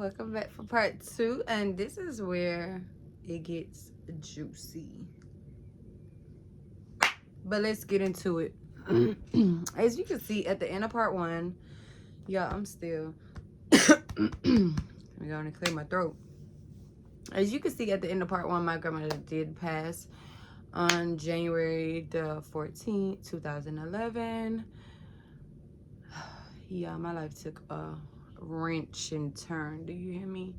Welcome back for part 2, and this is where it gets juicy. But let's get into it. As you can see at the end of part 1, y'all, I'm still I'm gonna clear my throat. As you can see at the end of part 1, my grandmother did pass on January the 14th, 2011. Yeah, my life took a wrench and turn. Do you hear me?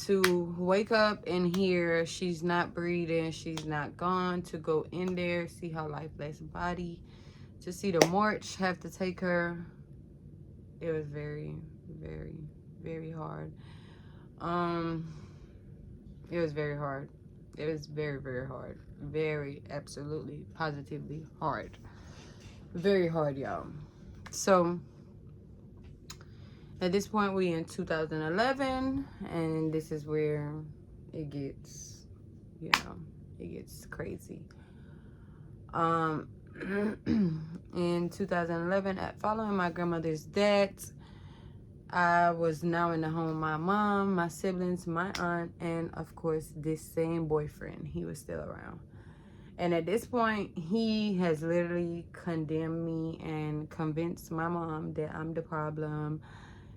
To wake up and hear she's not breathing, she's not gone, to go in there, see her lifeless body, to see the morgue have to take her. It was very, very, very hard. It was very hard. It was very, very hard. Very, absolutely, positively hard. Very hard, y'all. So at this point, we in 2011, and this is where it gets, you know, it gets crazy. In 2011, following my grandmother's death, I was now in the home with my mom, my siblings, my aunt, and of course, this same boyfriend. He was still around. And at this point, he has literally condemned me and convinced my mom that I'm the problem.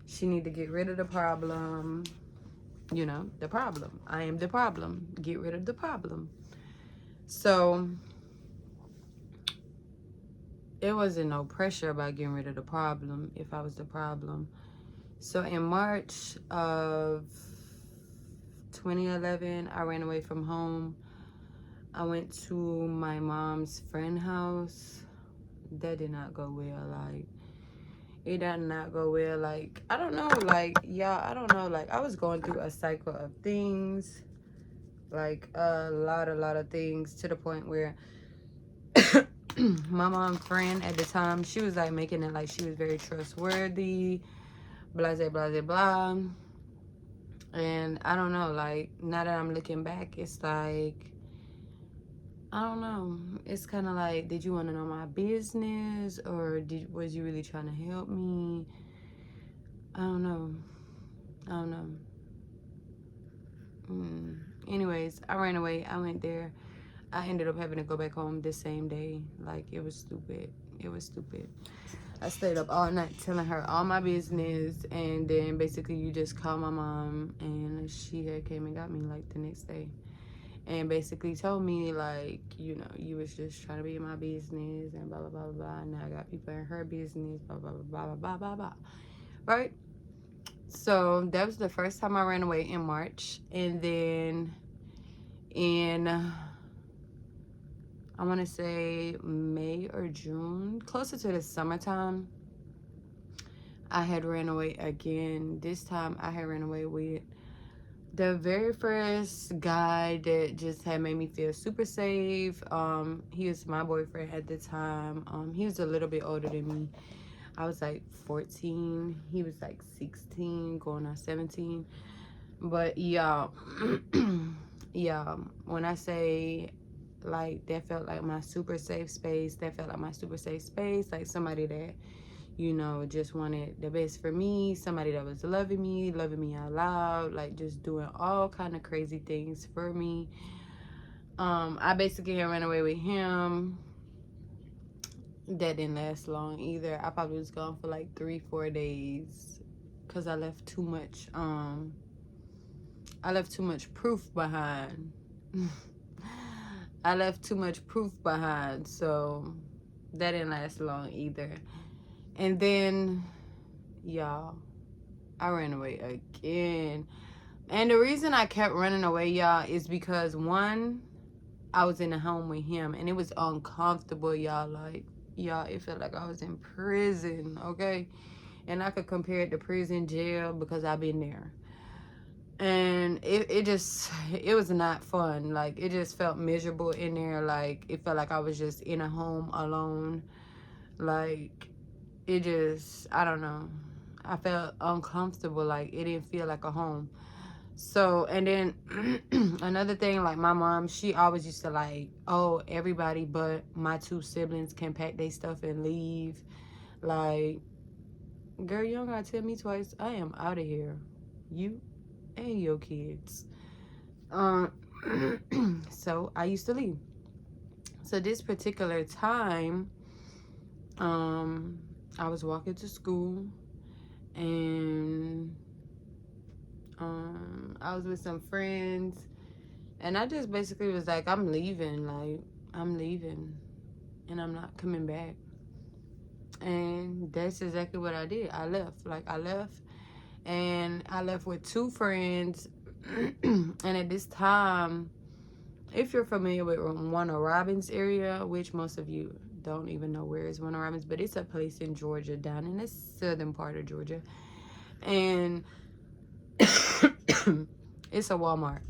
She need to get rid of the problem. You know, the problem. I am the problem. Get rid of the problem. So it wasn't no pressure about getting rid of the problem if I was the problem. So in March of 2011, I ran away from home. I went to my mom's friend's house. That did not go well. Like, it did not go well. Like, I don't know. Like, y'all, I don't know. Like, I was going through a cycle of things. Like, a lot of things, to the point where my mom's friend at the time, she was, like, making it like she was very trustworthy. Blah, blah, blah, blah. And I don't know. Like, now that I'm looking back, it's like, I don't know. It's kind of like, did you want to know my business, or was you really trying to help me? I don't know. Anyways, I ran away. I went there. I ended up having to go back home the same day. Like, it was stupid. It was stupid. I stayed up all night telling her all my business, and then basically you just call my mom, and she had came and got me like the next day. And basically told me, like, you know, you was just trying to be in my business and blah, blah, blah, blah. And now I got people in her business, blah, blah, blah, blah, blah, blah, blah. Right? So that was the first time I ran away, in March. And then in, I want to say May or June, closer to the summertime, I had ran away again. This time I had ran away with the very first guy that just had made me feel super safe. He was my boyfriend at the time. He was a little bit older than me. I was like 14. He was like 16, going on 17. But yeah, yeah, when I say, like, that felt like my super safe space, like somebody that, you know, just wanted the best for me, somebody that was loving me out loud, like just doing all kind of crazy things for me. I basically ran away with him. That didn't last long either. I probably was gone for like 3-4 days because I left too much proof behind. I left too much proof behind, so that didn't last long either. And then, y'all, I ran away again. And the reason I kept running away, y'all, is because, one, I was in a home with him, and it was uncomfortable, y'all. Like, y'all, it felt like I was in prison, okay? And I could compare it to prison, jail, because I've been there. And it was not fun. Like, it just felt miserable in there. Like, it felt like I was just in a home alone. Like, it just, I don't know. I felt uncomfortable. Like, it didn't feel like a home. So, and then another thing, like, my mom, she always used to like, oh, everybody but my 2 siblings can pack their stuff and leave. Like, girl, you don't gotta tell me twice. I am out of here. You and your kids. So I used to leave. So this particular time, I was walking to school, and I was with some friends, and I just basically was like, I'm leaving, and I'm not coming back. And that's exactly what I did. I left. And I left with 2 friends. And at this time, if you're familiar with Warner Robins area, which most of you don't even know where is Warner Robins, but it's a place in Georgia, down in the southern part of Georgia. And it's a Walmart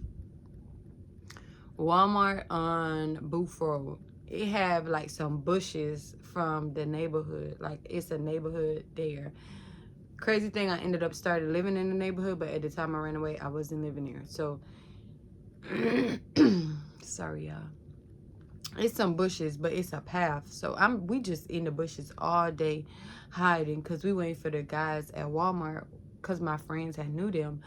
on Booth Road. It have like some bushes from the neighborhood. Like, it's a neighborhood there. Crazy thing, I ended up started living in the neighborhood, but at the time I ran away, I wasn't living there. So sorry, y'all. It's some bushes, but it's a path. So we just in the bushes all day hiding, because we waiting for the guys at Walmart, because my friends had knew them.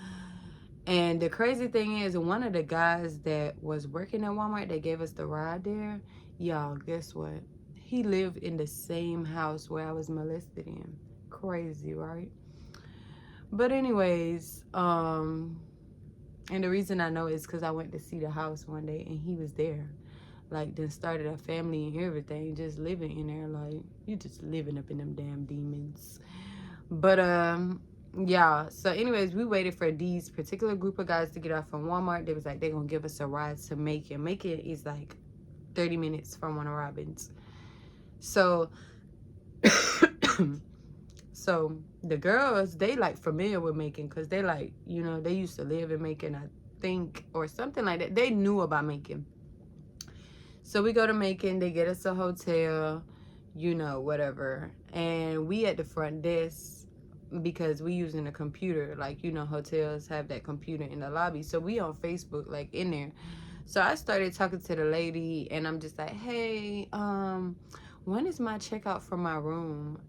And the crazy thing is, one of the guys that was working at Walmart, they gave us the ride there. Y'all, guess what? He lived in the same house where I was molested in. Crazy, right? But anyways, and the reason I know is because I went to see the house one day and he was there. Like, then started a family and everything, just living in there. Like, you just living up in them damn demons. But yeah, so anyways, we waited for these particular group of guys to get off from Walmart. They was like, they're gonna give us a ride to Macon. Macon is like 30 minutes from Warner Robins. So so the girls, they like familiar with Macon, because they like, you know, they used to live in Macon, I think, or something like that. They knew about Macon. So we go to Macon, they get us a hotel, you know, whatever. And we at the front desk, because we using a computer. Like, you know, hotels have that computer in the lobby. So we on Facebook, like, in there. So I started talking to the lady, and I'm just like, hey, when is my checkout for my room?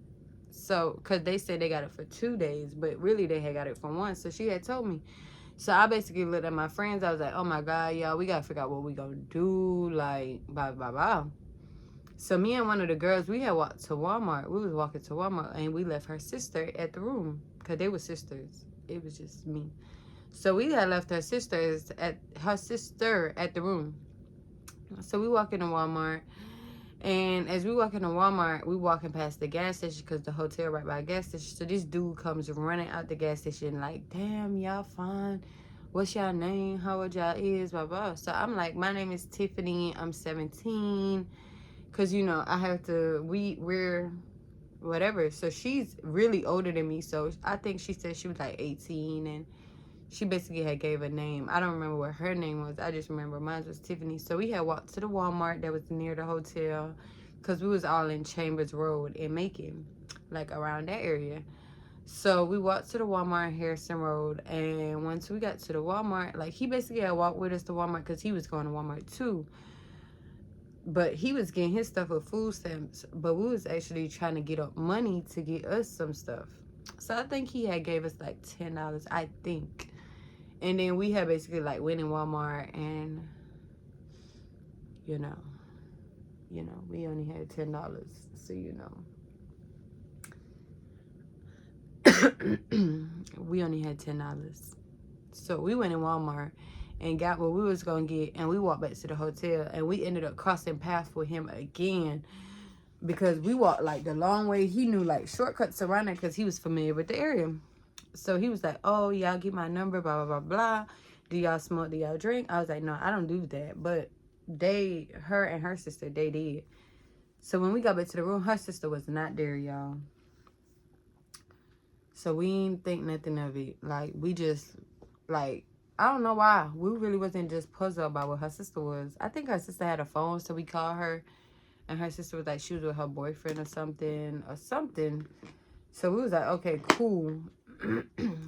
So, because they said they got it for 2 days, but really they had got it for 1. So she had told me. So I basically looked at my friends. I was like, oh my God, y'all, we got to figure out what we going to do. Like, blah, blah, blah. So me and one of the girls, we had walked to Walmart. We was walking to Walmart, and we left her sister at the room, because they were sisters. It was just me. So we had left her sister at the room. So we walk into Walmart. And as we walk into Walmart, we walking past the gas station, because the hotel right by the gas station. So this dude comes running out the gas station like, damn, y'all fine. What's y'all name? How old y'all is? Blah, blah. So I'm like, my name is Tiffany. I'm 17. Because, you know, I have to, we're whatever. So she's really older than me. So I think she said she was like 18, and she basically had gave a name. I don't remember what her name was. I just remember mine was Tiffany. So we had walked to the Walmart that was near the hotel, because we was all in Chambers Road in Macon, like around that area. So we walked to the Walmart Harrison Road, and once we got to the Walmart, like, he basically had walked with us to Walmart because he was going to Walmart too. But he was getting his stuff with food stamps, but we was actually trying to get up money to get us some stuff. So I think he had gave us like $10, I think. And then we had basically like went in Walmart, and you know, we only had $10, so you know. We only had $10. So we went in Walmart and got what we was gonna get, and we walked back to the hotel, and we ended up crossing paths with him again, because we walked like the long way. He knew like shortcuts around there, because he was familiar with the area. So he was like, oh, y'all get my number, blah, blah, blah, blah. Do y'all smoke? Do y'all drink? I was like, no, I don't do that. But her and her sister, they did. So when we got back to the room, her sister was not there, y'all. So we didn't think nothing of it. Like, we just, like, I don't know why. We really wasn't just puzzled about what her sister was. I think her sister had a phone, so we called her. And her sister was like, she was with her boyfriend or something. So we was like, okay, cool.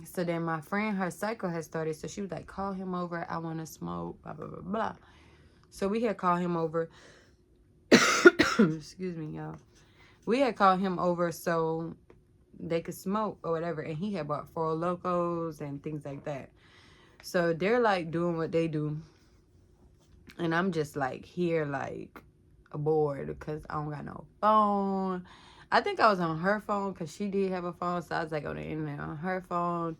So then my friend, her cycle had started. So she was like, call him over. I want to smoke, blah, blah, blah, blah. So we had called him over. Excuse me, y'all. We had called him over. So they could smoke or whatever. And he had bought 4 Locos and things like that. So they're like doing what they do. And I'm just like here like bored because I don't got no phone. I think I was on her phone because she did have a phone. So I was like on the internet on her phone.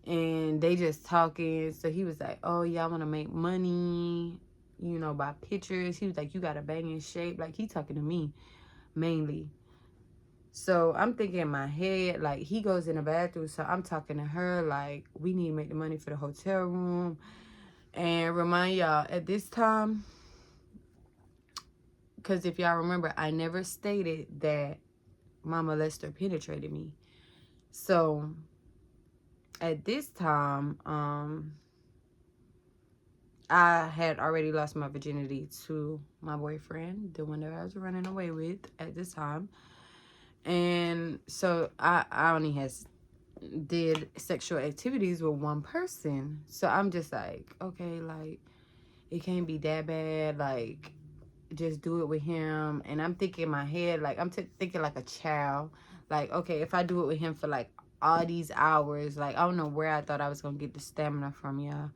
And they just talking. So he was like, oh, yeah, I want to make money, you know, by pictures. He was like, you got a banging shape. Like, he talking to me mainly. So I'm thinking in my head, like, he goes in the bathroom. So I'm talking to her, like, we need to make the money for the hotel room. And remind y'all, at this time, because if y'all remember, I never stated that my molester penetrated me. So at this time, I had already lost my virginity to my boyfriend, the one that I was running away with at this time. And so I only did sexual activities with one person. So I'm just like, okay, like, it can't be that bad. Like, just do it with him. And I'm thinking in my head, like, I'm thinking like a child. Like, okay, if I do it with him for like all these hours, like, I don't know where I thought I was going to get the stamina from, y'all.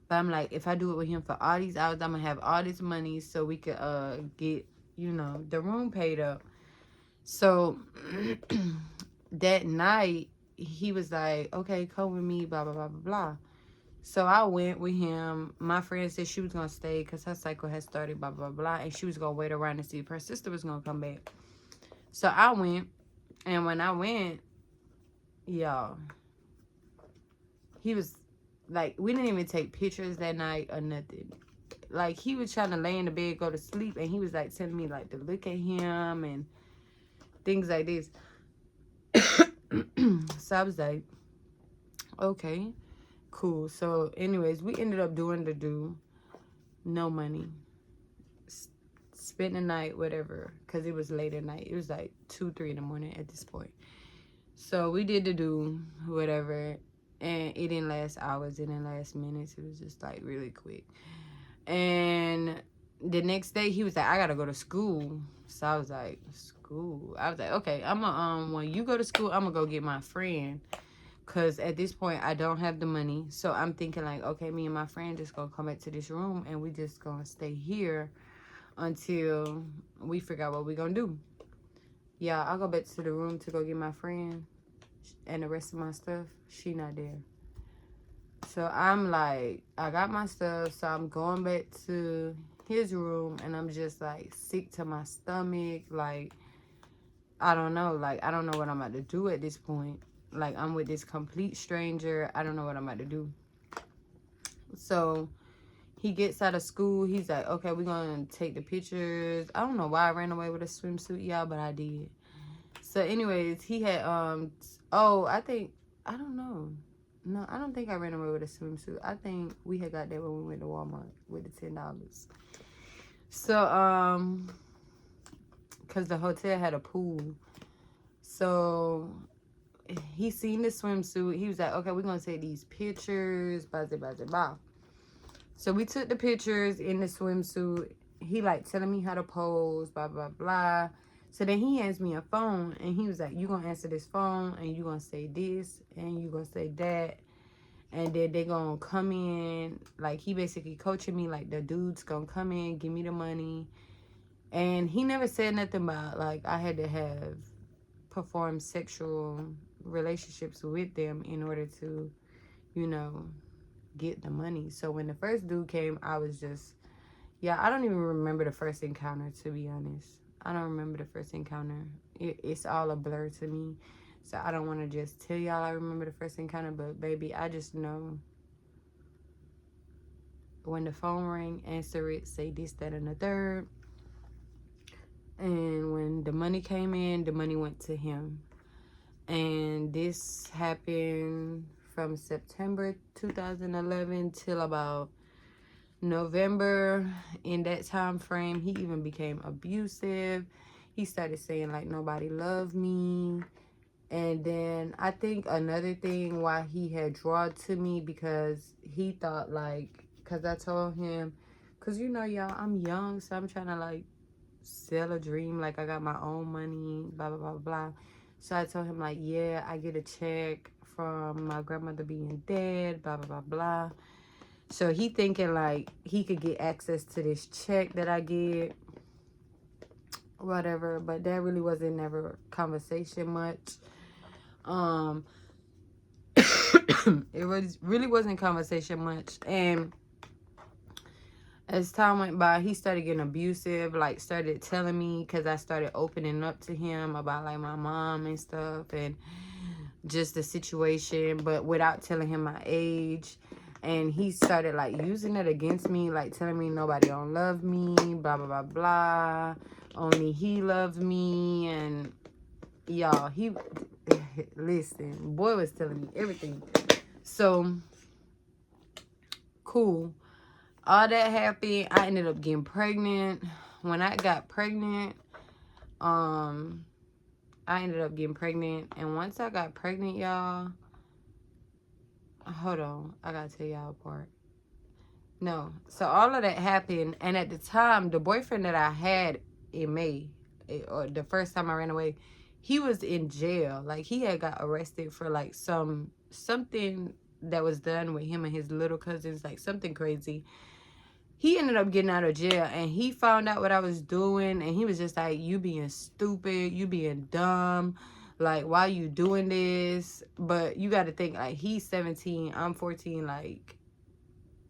But I'm like, if I do it with him for all these hours, I'm going to have all this money so we could get, you know, the room paid up. So that night, he was like, okay, come with me, blah, blah, blah, blah, blah. So I went with him. My friend said she was going to stay because her cycle had started, blah, blah, blah. And she was going to wait around to see if her sister was going to come back. So I went. And when I went, y'all, he was like, we didn't even take pictures that night or nothing. Like, he was trying to lay in the bed, go to sleep. And he was like telling me like to look at him and things like this. So I was like, okay, cool. So anyways, we ended up doing the do. No money. Spent the night, whatever, because it was late at night. It was like 2, 3 in the morning at this point. So we did the do, whatever, and it didn't last hours. It didn't last minutes. It was just like really quick. And the next day, he was like, I gotta go to school. So I was like, school? I was like, okay, I'm gonna, when you go to school, I'm gonna go get my friend. Because at this point, I don't have the money. So I'm thinking like, okay, me and my friend just gonna come back to this room and we just gonna stay here until we figure out what we're gonna do. Yeah, I'll go back to the room to go get my friend and the rest of my stuff. She not there. So I'm like, I got my stuff, so I'm going back to his room and I'm just like sick to my stomach. Like, I don't know. Like, I don't know what I'm about to do at this point. Like, I'm with this complete stranger. I don't know what I'm about to do. So he gets out of school. He's like, okay, we're going to take the pictures. I don't know why I ran away with a swimsuit, y'all, but I did. So anyways, he had, I don't know. No, I don't think I ran away with a swimsuit. I think we had got there when we went to Walmart with the $10. So, because the hotel had a pool. So he seen the swimsuit. He was like, okay, we're going to take these pictures. Blah, blah, blah, blah. So we took the pictures in the swimsuit. He like telling me how to pose, blah, blah, blah. So then he hands me a phone and he was like, you gonna answer this phone and you gonna say this and you gonna say that. And then they gonna come in. Like, he basically coaching me like the dude's gonna come in, give me the money. And he never said nothing about like I had to have performed sexual relationships with them in order to, you know, get the money. So when the first dude came, I was just, yeah, I don't even remember the first encounter, to be honest. I don't remember the first encounter. It's all a blur to me. So I don't want to just tell y'all I remember the first encounter, but baby, I just know when the phone rang, answer it, say this, that, and the third. And when the money came in, the money went to him. And this happened from September 2011 till about November. In that time frame, he even became abusive. He started saying like nobody loved me. And then I think another thing why he had drawn to me, because he thought like, because I told him, because you know y'all, I'm young, so I'm trying to like sell a dream, like I got my own money, blah blah blah blah. So I told him, like, yeah, I get a check from my grandmother being dead, blah, blah, blah, blah. So he thinking, like, he could get access to this check that I get, whatever. But that really wasn't never conversation much. It really wasn't conversation much. And as time went by, he started getting abusive, like started telling me, because I started opening up to him about like my mom and stuff and just the situation, but without telling him my age. And he started like using it against me, like telling me nobody don't love me, blah, blah, blah, blah. Only he loves me. And y'all, he, listen, boy was telling me everything. So, cool. All that happened. I ended up getting pregnant. When I got pregnant, I ended up getting pregnant. And once I got pregnant, y'all, hold on, I gotta tell y'all a part. No, so all of that happened, and at the time, the boyfriend that I had in May, or the first time I ran away, he was in jail. Like, he had got arrested for like something that was done with him and his little cousins, like something crazy. He ended up getting out of jail, and he found out what I was doing, and he was just like, you being stupid, you being dumb, like, why you doing this? But you got to think, like, he's 17, I'm 14, like,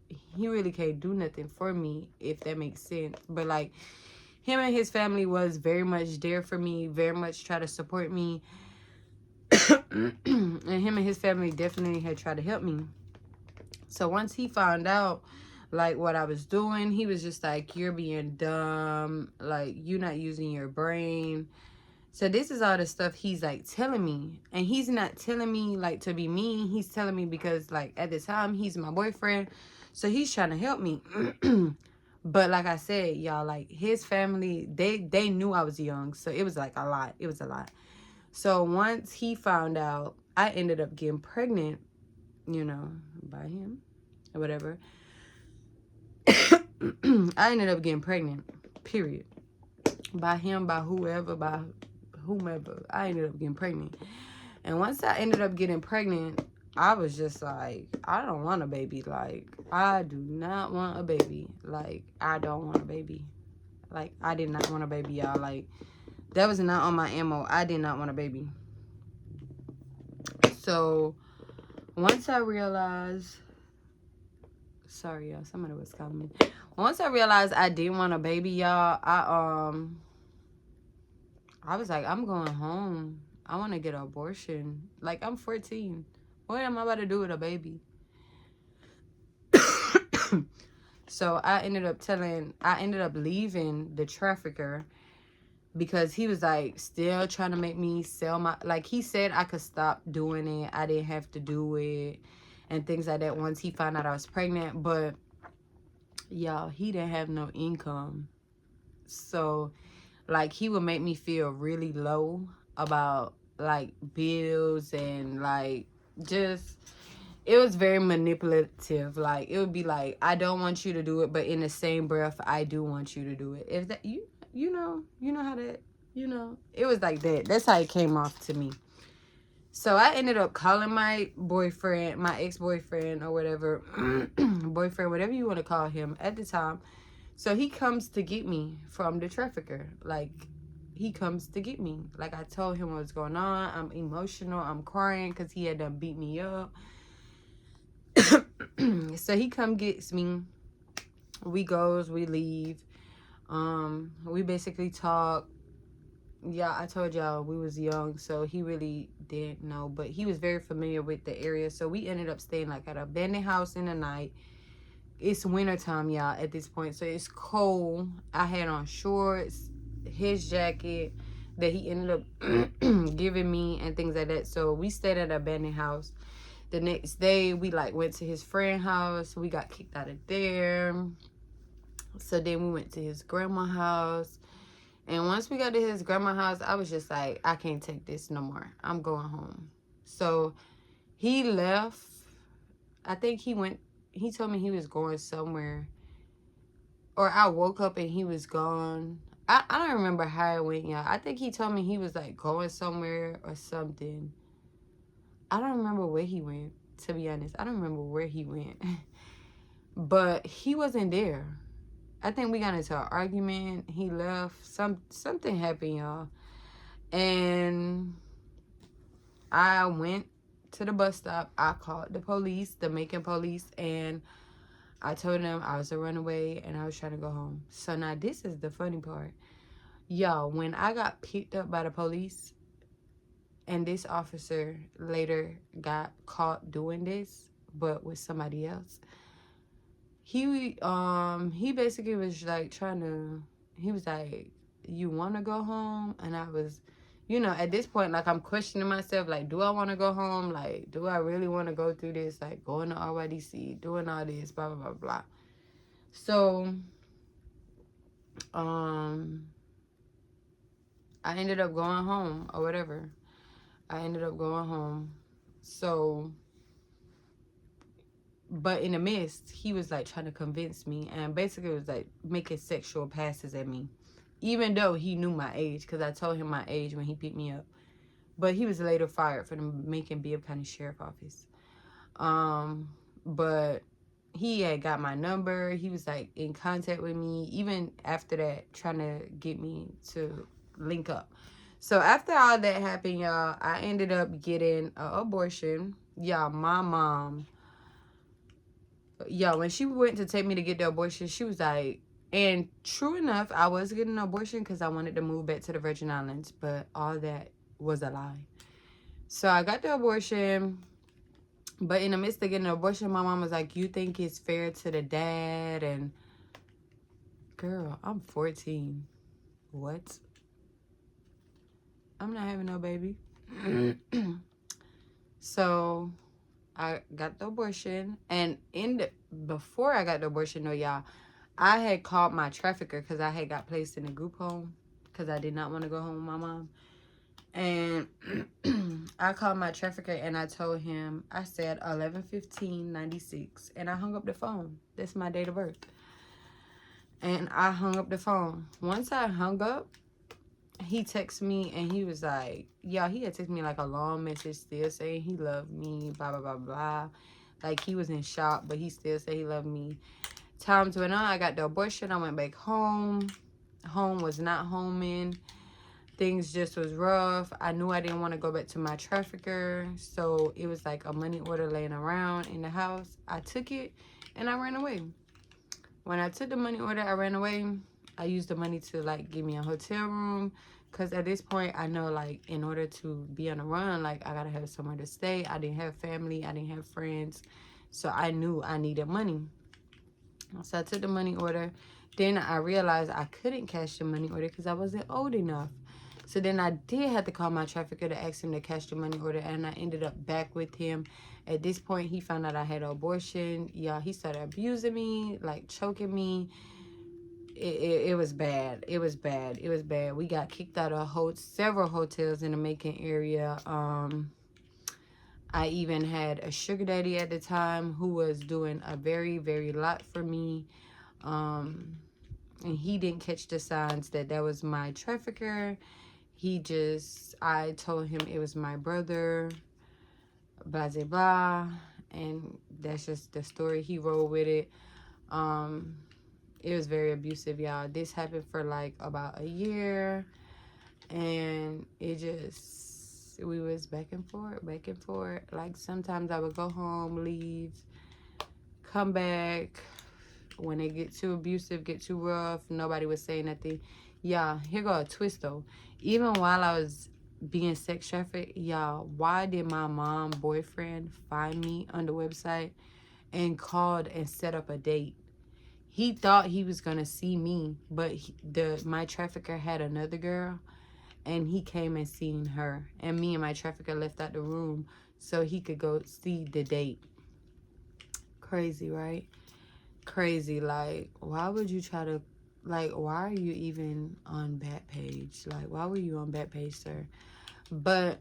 he really can't do nothing for me, if that makes sense. But like, him and his family was very much there for me, very much try to support me. And him and his family definitely had tried to help me. So once he found out like what I was doing, he was just like, you're being dumb, like you're not using your brain. So this is all the stuff he's like telling me. And he's not telling me like to be mean. He's telling me because like at the time he's my boyfriend. So he's trying to help me. But like I said, y'all, like his family, they knew I was young. So it was like a lot. It was a lot. So once he found out, I ended up getting pregnant, you know, by him or whatever. I ended up getting pregnant, period. By him, by whoever, by whomever. I ended up getting pregnant. And once I ended up getting pregnant, I was just like, I don't want a baby. Like, I do not want a baby. Like, I don't want a baby. Like, I did not want a baby, y'all. Like, that was not on my MO. I did not want a baby. So, once I realized... Sorry, y'all. Somebody was calling me. Once I realized I didn't want a baby, y'all, I was like, I'm going home. I want to get an abortion. Like, I'm 14. What am I about to do with a baby? So I ended up leaving the trafficker because he was like still trying to make me sell my, like he said I could stop doing it. I didn't have to do it and things like that once he found out I was pregnant. But y'all, he didn't have no income. So like he would make me feel really low about like bills and like just, it was very manipulative. Like it would be like, I don't want you to do it, but in the same breath I do want you to do it. If that, you know how that, it was like that. That's how it came off to me. So I ended up calling my boyfriend, my ex-boyfriend or whatever, boyfriend, whatever you want to call him at the time. So he comes to get me from the trafficker. Like, he comes to get me. Like, I told him what's going on. I'm emotional. I'm crying because he had done beat me up. So he come gets me. We leave. We basically talk. Yeah, I told y'all we was young, so he really didn't know. But he was very familiar with the area. So we ended up staying like at an abandoned house in the night. It's wintertime, y'all, at this point. So it's cold. I had on shorts, his jacket that he ended up giving me and things like that. So we stayed at an abandoned house. The next day, we like went to his friend's house. We got kicked out of there. So then we went to his grandma's house. And once we got to his grandma's house, I was just like, I can't take this no more. I'm going home. So he left. I think he told me he was going somewhere. Or I woke up and he was gone. I don't remember how it went, y'all. I think he told me he was like going somewhere or something. I don't remember where he went, to be honest. I don't remember where he went. But he wasn't there. I think we got into an argument. He left. Something happened, y'all. And I went to the bus stop. I called the police, the Macon police, and I told them I was a runaway and I was trying to go home. So now this is the funny part. Y'all, when I got picked up by the police and this officer later got caught doing this, but with somebody else, he basically was like he was like, you want to go home? And I was, at this point, like, I'm questioning myself, like, do I want to go home? Like, do I really want to go through this? Like, going to RYDC, doing all this, blah, blah, blah, blah. So, I ended up going home or whatever. I ended up going home. So, but in the midst, he was like trying to convince me and basically was like making sexual passes at me. Even though he knew my age, because I told him my age when he picked me up. But he was later fired for the Macon Bibb County Sheriff Office. But he had got my number. He was like in contact with me. Even after that, trying to get me to link up. So after all that happened, y'all, I ended up getting an abortion. Y'all, my mom, when she went to take me to get the abortion, she was like, and true enough, I was getting an abortion because I wanted to move back to the Virgin Islands, but all that was a lie. So I got the abortion, but in the midst of getting an abortion, my mom was like, you think it's fair to the dad? And girl, I'm 14. What? I'm not having no baby. So I got the abortion, and before I got the abortion, though, y'all, I had called my trafficker because I had got placed in a group home because I did not want to go home with my mom. And I called my trafficker and I told him, I said 11/15/96, and I hung up the phone. That's my date of birth. And I hung up the phone. Once I hung up, he texted me and he was like, yeah, he had texted me like a long message still saying he loved me, blah, blah, blah, blah. Like, he was in shock, but he still said he loved me. Times went on. I got the abortion. I went back home. Home was not homing. Things just was rough. I knew I didn't want to go back to my trafficker. So it was like a money order laying around in the house. I took it and I ran away. When I took the money order, I ran away. I used the money to like give me a hotel room. Because at this point, I know, like, in order to be on the run, like, I got to have somewhere to stay. I didn't have family. I didn't have friends. So I knew I needed money. So I took the money order. Then I realized I couldn't cash the money order because I wasn't old enough. So then I did have to call my trafficker to ask him to cash the money order. And I ended up back with him. At this point, he found out I had an abortion. Y'all, he started abusing me, like choking me. It was bad. It was bad. It was bad. We got kicked out of several hotels in the Macon area. I even had a sugar daddy at the time who was doing a very, very lot for me. And he didn't catch the signs that was my trafficker. I told him it was my brother, blah, blah, blah. And that's just the story. He rolled with it. It was very abusive, y'all. This happened for like about a year. And we was back and forth. Like, sometimes I would go home, leave, come back. When it get too abusive, get too rough, nobody was saying nothing. Y'all, here go a twist though. Even while I was being sex trafficked, y'all, why did my mom's boyfriend find me on the website and called and set up a date? He thought he was gonna see me, but my trafficker had another girl, and he came and seen her. And me and my trafficker left out the room so he could go see the date. Crazy, right? Crazy. Like, why would you try to, like, why are you even on Backpage? Like, why were you on Backpage, sir? But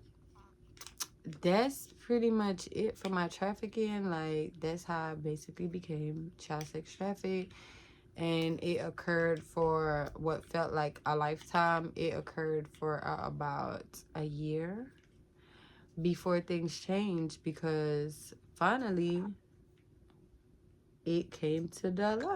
that's pretty much it for my trafficking. Like, that's how I basically became child sex trafficked. and it occurred for what felt like a lifetime. It occurred for about a year before things changed, because finally it came to the light.